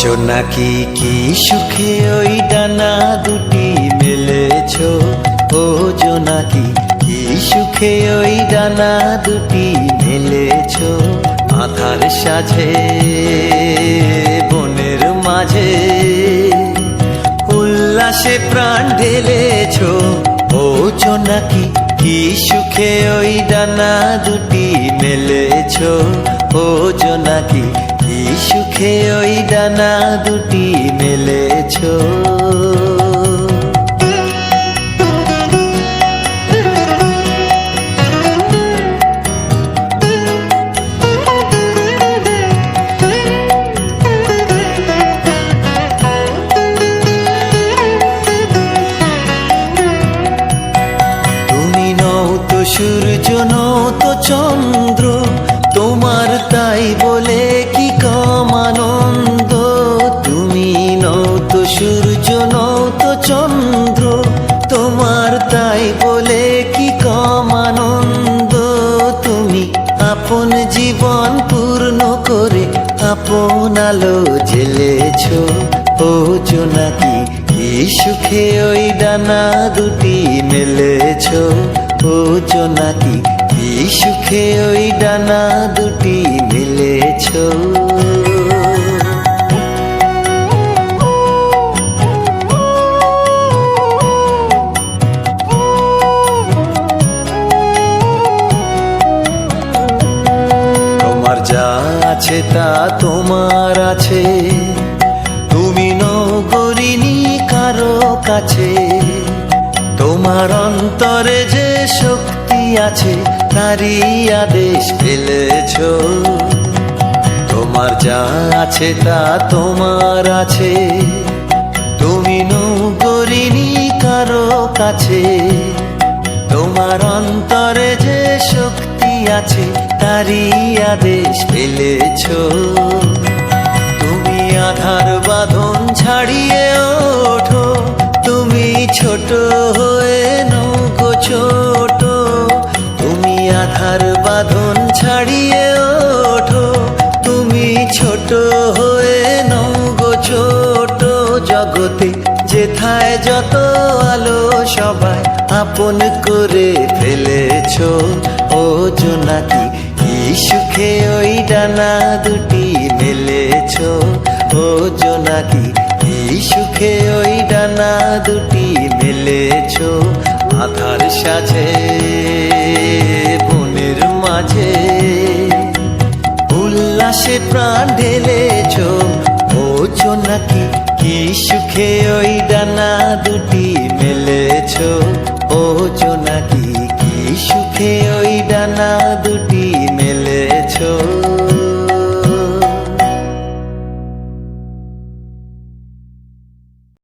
জোনাকি কি সুখে ওই ডানা দুটি মেলেছো, ও জোনাকি কি সুখে ওই ডানা দুটি মেলেছো। আধার সাজে বনের মাঝে উল্লাসে প্রাণ ঢেলেছো, ও জোনাকি কি সুখে ওই ডানা দুটি মেলেছো। ও জোনাকি কি সুখে ওই ডানা দুটি মেলেছো। তুমি নও তো সূর্য, নও তো চন্দ্র, তোমার তাই বলে কি কম আনন্দ। তুমি নও তো সূর্য, নও তো চন্দ্র, তোমার তাই বলে কি কম আনন্দ। তুমি আপন জীবন পূর্ণ করে আপন আলো জ্বেলেছো, ও জোনাকি কি সুখে ওই ডানা দুটি মেলেছো। ও জোনাকি কি সুখে ওই ডানা দুটি মেলেছো। তোমার যা আছে তা তোমার আছে, তুমি নও গরিনি কারো কাছে। তোমার অন্তরে যে শক্তি আছে তারই আদেশ ফেলেছো। তোমার যা আছে তা তোমার আছে, তুমি নও গরিনি কারো কাছে। তোমার অন্তরে যে শক্তি আছে তারই আদেশ ফেলেছো। তুমি আধার বাঁধন ছাড়িয়ে ওঠো, তুমি ছোট হয়ে নৌকো ছোট। তুমি আধার বাঁধন ছাড়িয়ে ওঠো, তুমি ছোট হয়ে নৌকো ছোট। জগতে যেথায় যত আলো সবাই আপন করে ফেলেছো, ও জোনাকি কি সুখে ওই ডানা দুটি মেলেছো। ও জোনাকি কি সুখে ওই ডানা দুটি মেলেছো। আধার সাজে বনের মাঝে উল্লাসে প্রাণ ঢেলেছো, ও জোনাকি কি সুখে ওই